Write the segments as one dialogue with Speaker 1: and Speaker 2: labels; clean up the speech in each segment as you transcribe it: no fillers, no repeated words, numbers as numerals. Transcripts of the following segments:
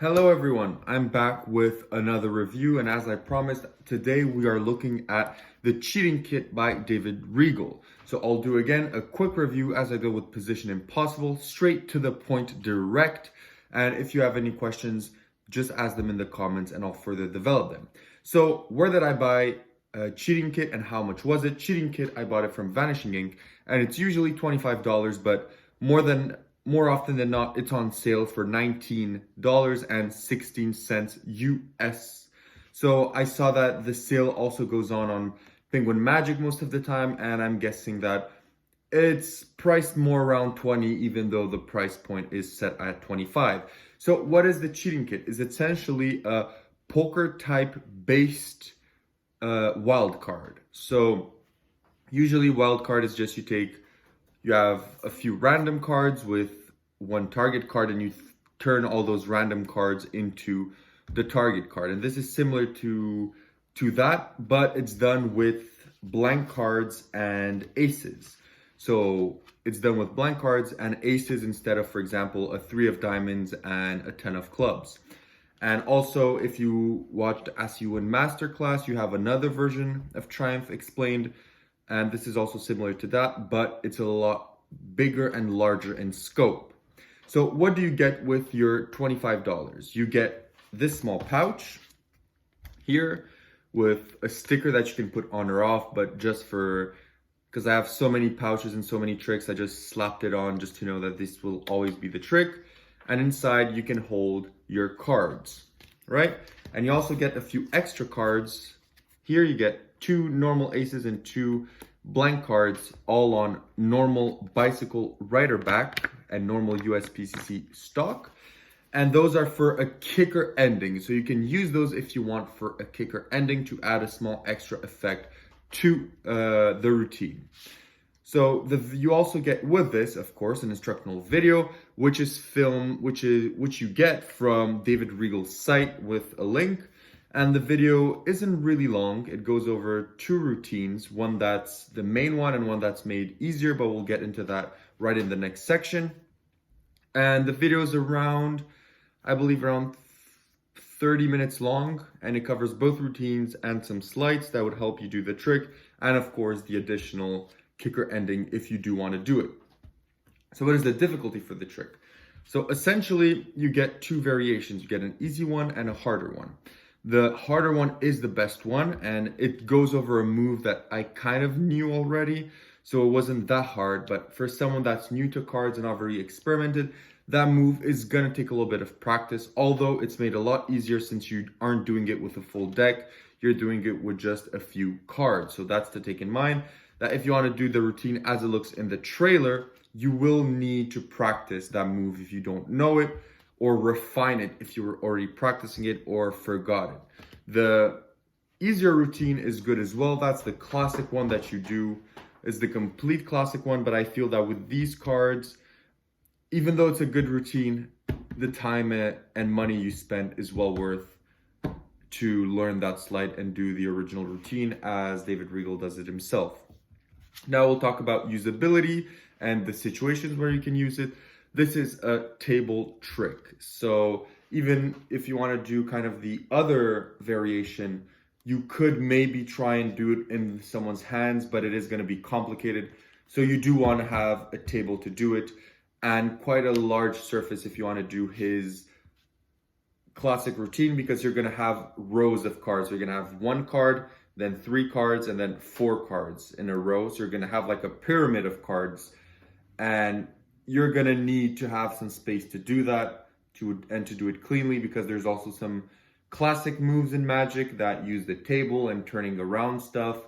Speaker 1: Hello everyone, I'm back with another review, and as I promised, today we are looking at the Cheating Kit by David Regal. So I'll do again a quick review as I go with Position Impossible, straight to the point, direct, and if you have any questions, just ask them in the comments and I'll further develop them. So where did I buy a Cheating Kit and how much was it? Cheating Kit, I bought it from Vanishing Ink, and it's usually $25, but more often than not, it's on sale for $19.16 US. So I saw that the sale also goes on Penguin Magic most of the time, and I'm guessing that it's priced more around 20, even though the price point is set at 25. So what is the Cheating Kit? It's essentially a poker type based wild card. So usually wild card is just you have a few random cards with one target card, and you turn all those random cards into the target card. And this is similar to that, but it's done with blank cards and aces. So it's done with blank cards and aces instead of, for example, a 3 of diamonds and a 10 of clubs. And also, if you watched As You Win Masterclass, you have another version of Triumph explained. And this is also similar to that, but it's a lot bigger and larger in scope. So what do you get with your $25? You get this small pouch here with a sticker that you can put on or off, but because I have so many pouches and so many tricks, I just slapped it on just to know that this will always be the trick. And inside you can hold your cards, right? And you also get a few extra cards. Here you get 2 normal aces and 2 blank cards, all on normal bicycle rider back and normal USPCC stock. And those are for a kicker ending. So you can use those if you want for a kicker ending to add a small extra effect to the routine. So you also get with this, of course, an instructional video, which you get from David Regal's site with a link. And the video isn't really long. It goes over 2 routines, one that's the main one and one that's made easier, but we'll get into that right in the next section. And the video is I believe around 30 minutes long, and it covers both routines and some slides that would help you do the trick, and of course the additional kicker ending if you do want to do it. So what is the difficulty for the trick? So essentially you get 2 variations. You get an easy one and a harder one. The harder one is the best one, and it goes over a move that I kind of knew already, so it wasn't that hard. But for someone that's new to cards and not very experimented, that move is gonna take a little bit of practice, although it's made a lot easier since you aren't doing it with a full deck. You're doing it with just a few cards. So that's to take in mind, that if you want to do the routine as it looks in the trailer, you will need to practice that move if you don't know it, or refine it if you were already practicing it or forgot it. The easier routine is good as well. That's the classic one that you do, is the complete classic one. But I feel that with these cards, even though it's a good routine, the time and money you spend is well worth to learn that slide and do the original routine as David Regal does it himself. Now we'll talk about usability and the situations where you can use it. This is a table trick. So even if you want to do kind of the other variation, you could maybe try and do it in someone's hands, but it is going to be complicated. So you do want to have a table to do it, and quite a large surface if you want to do his classic routine, because you're going to have rows of cards. You're going to have 1 card, then 3 cards, and then 4 cards in a row. So you're going to have like a pyramid of cards, and you're going to need to have some space to do that and to do it cleanly, because there's also some classic moves in Magic that use the table and turning around stuff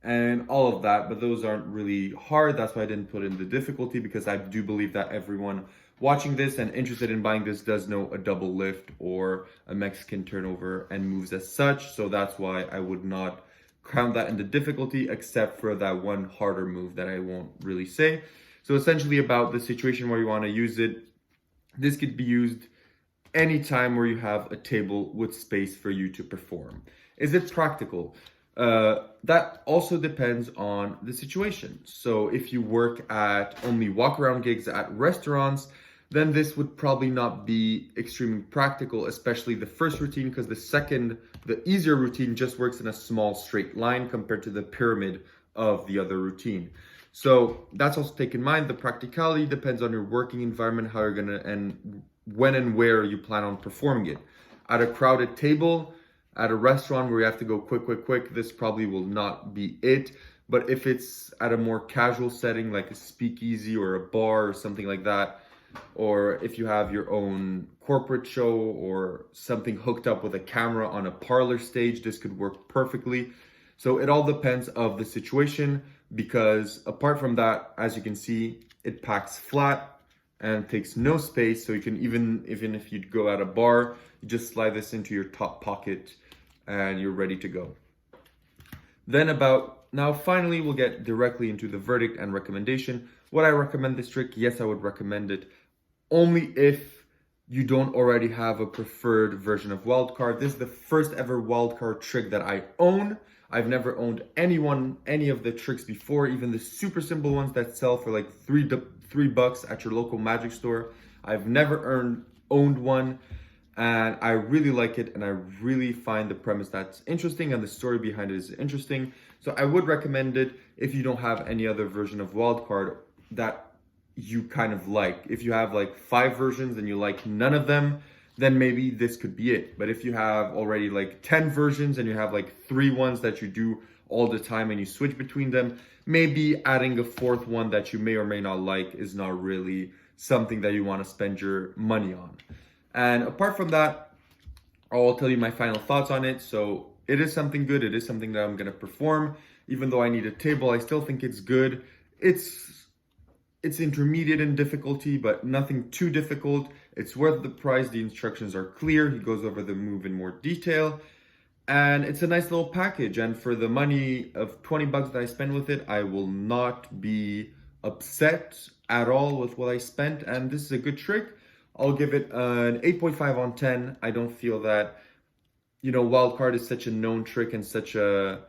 Speaker 1: and all of that, but those aren't really hard. That's why I didn't put in the difficulty, because I do believe that everyone watching this and interested in buying this does know a double lift or a Mexican turnover and moves as such. So that's why I would not count that in the difficulty, except for that one harder move that I won't really say. So essentially about the situation where you want to use it, this could be used anytime where you have a table with space for you to perform. Is it practical? That also depends on the situation. So if you work at only walk around gigs at restaurants, then this would probably not be extremely practical, especially the first routine, because the easier routine just works in a small straight line compared to the pyramid of the other routine. So that's also take in mind. The practicality depends on your working environment, how you're gonna, and when and where you plan on performing it. At a crowded table, at a restaurant where you have to go quick, this probably will not be it. But if it's at a more casual setting, like a speakeasy or a bar or something like that, or if you have your own corporate show or something hooked up with a camera on a parlor stage, this could work perfectly. So it all depends of the situation, because apart from that, as you can see, it packs flat and takes no space. So you can even if you go at a bar, you just slide this into your top pocket and you're ready to go. Now finally, we'll get directly into the verdict and recommendation. Would I recommend this trick? Yes, I would recommend it, only if you don't already have a preferred version of wildcard. This is the first ever wildcard trick that I own. I've never owned any of the tricks before, even the super simple ones that sell for like $3 at your local magic store. I've never owned one, and I really like it, and I really find the premise that's interesting and the story behind it is interesting. So I would recommend it if you don't have any other version of wildcard that you kind of like. If you have like 5 versions and you like none of them, then maybe this could be it. But if you have already like 10 versions and you have like 3 ones that you do all the time and you switch between them, maybe adding a 4th one that you may or may not like is not really something that you want to spend your money on. And apart from that, I'll tell you my final thoughts on it. So it is something good. It is something that I'm going to perform. Even though I need a table, I still think it's good. It's intermediate in difficulty, but nothing too difficult. It's worth the price. The instructions are clear. He goes over the move in more detail. And it's a nice little package. And for the money of 20 bucks that I spend with it, I will not be upset at all with what I spent. And this is a good trick. I'll give it an 8.5 on 10. I don't feel that, wildcard is such a known trick and such a,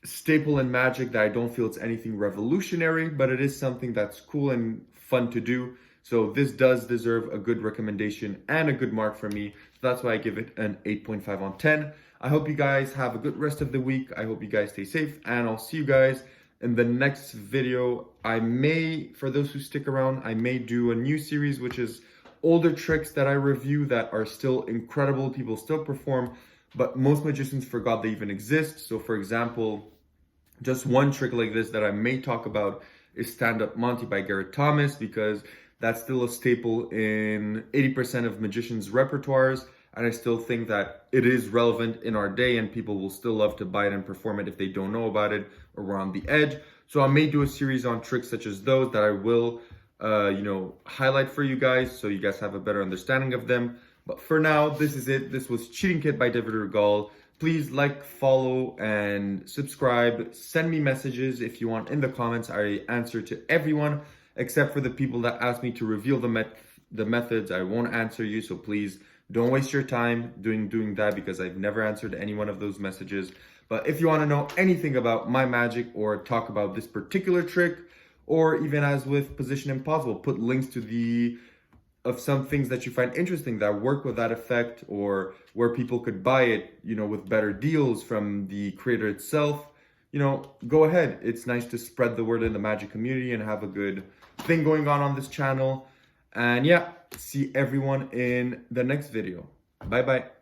Speaker 1: staple in Magic that I don't feel it's anything revolutionary, but it is something that's cool and fun to do. So this does deserve a good recommendation and a good mark from me. So that's why I give it an 8.5 on 10. I hope you guys have a good rest of the week. I hope you guys stay safe, and I'll see you guys in the next video. For those who stick around, I may do a new series, which is older tricks that I review that are still incredible. People still perform, but most magicians forgot they even exist. So for example, just one trick like this that I may talk about is Stand Up Monty by Garrett Thomas, because that's still a staple in 80% of magicians' repertoires. And I still think that it is relevant in our day, and people will still love to buy it and perform it if they don't know about it or we're on the edge. So I may do a series on tricks such as those that I will, highlight for you guys, so you guys have a better understanding of them. But for now, this is it. This was Cheating Kit by David Regal. Please like, follow, and subscribe. Send me messages if you want in the comments. I answer to everyone except for the people that ask me to reveal the methods. I won't answer you, so please don't waste your time doing that, because I've never answered any one of those messages. But if you want to know anything about my magic or talk about this particular trick, or even as with Position Impossible, put links to of some things that you find interesting that work with that effect, or where people could buy it, with better deals from the creator itself, go ahead. It's nice to spread the word in the magic community and have a good thing going on this channel. And yeah, see everyone in the next video. Bye bye.